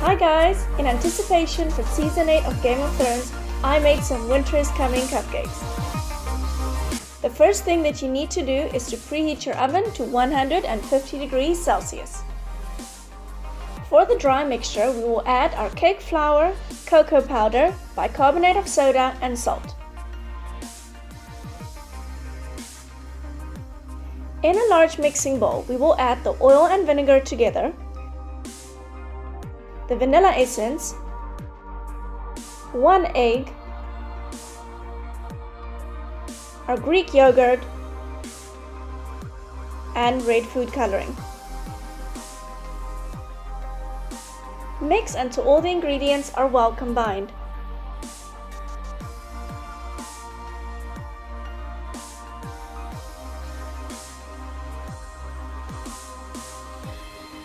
Hi guys! In anticipation for Season 8 of Game of Thrones, I made some Winter is Coming cupcakes. The first thing that you need to do is to preheat your oven to 150 degrees Celsius. For the dry mixture, we will add our cake flour, cocoa powder, bicarbonate of soda and salt. In a large mixing bowl, we will add the oil and vinegar together, the vanilla essence, 1 egg, our Greek yogurt, and red food coloring. Mix until all the ingredients are well combined.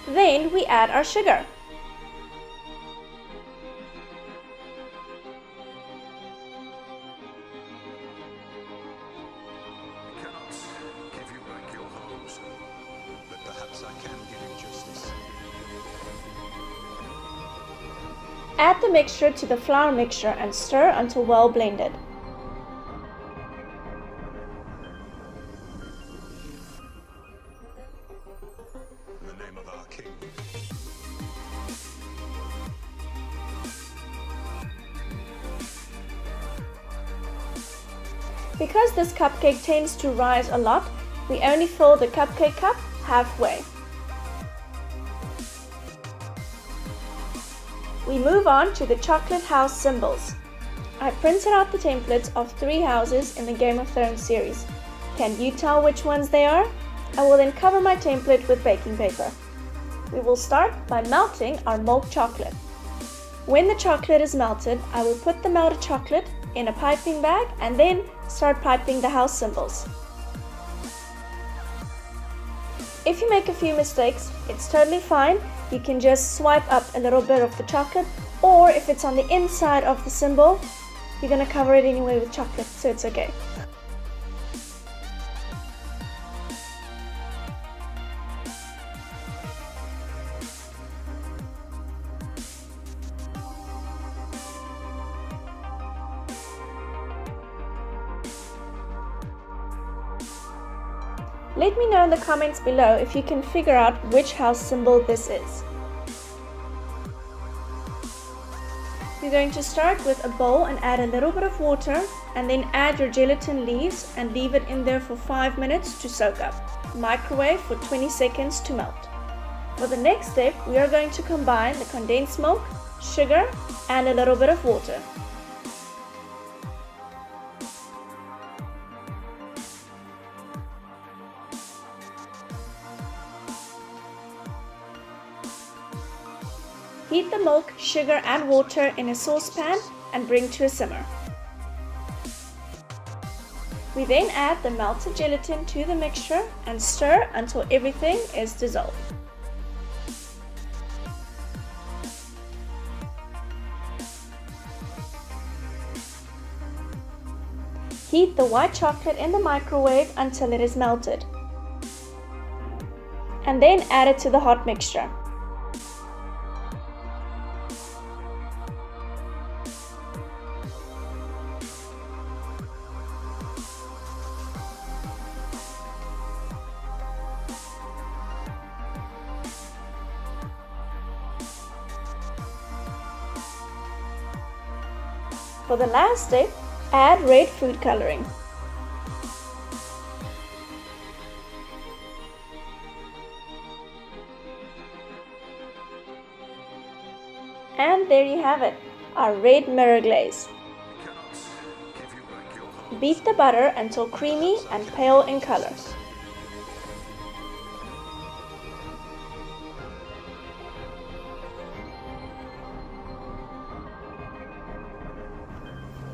Then we add our sugar. Add the mixture to the flour mixture and stir until well blended. In the name of our King. Because this cupcake tends to rise a lot, we only fill the cupcake cup halfway. We move on to the chocolate house symbols. I printed out the templates of 3 houses in the Game of Thrones series. Can you tell which ones they are? I will then cover my template with baking paper. We will start by melting our milk chocolate. When the chocolate is melted, I will put the melted chocolate in a piping bag and then start piping the house symbols. If you make a few mistakes, it's totally fine. You can just swipe up a little bit of the chocolate, or if it's on the inside of the symbol, you're going to cover it anyway with chocolate, so it's okay. Let me know in the comments below if you can figure out which house symbol this is. You're going to start with a bowl and add a little bit of water, and then add your gelatin leaves and leave it in there for 5 minutes to soak up. Microwave for 20 seconds to melt. For the next step, we are going to combine the condensed milk, sugar, and a little bit of water. Heat the milk, sugar and water in a saucepan and bring to a simmer. We then add the melted gelatin to the mixture and stir until everything is dissolved. Heat the white chocolate in the microwave until it is melted, and then add it to the hot mixture. For the last step, add red food coloring. And there you have it, our red mirror glaze. Beat the butter until creamy and pale in color.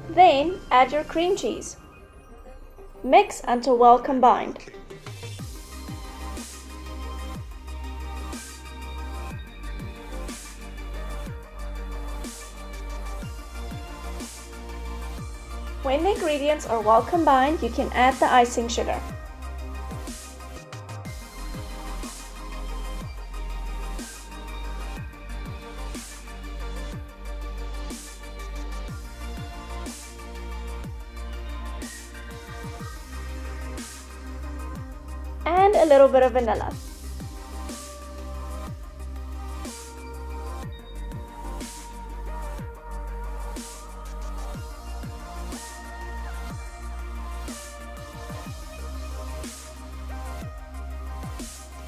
Then add your cream cheese. Mix until well combined. When the ingredients are well combined, you can add the icing sugar. and a little bit of vanilla.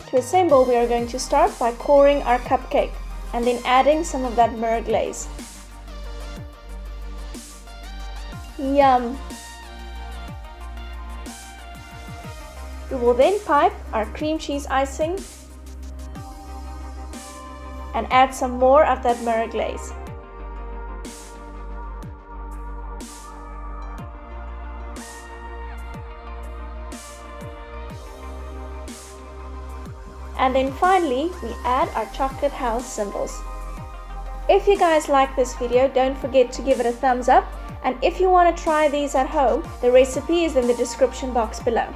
To assemble, we are going to start by coring our cupcake and then adding some of that mirror glaze. Yum! We will then pipe our cream cheese icing and add some more of that mirror glaze. And then finally, we add our chocolate house symbols. If you guys like this video, don't forget to give it a thumbs up. And if you want to try these at home, the recipe is in the description box below.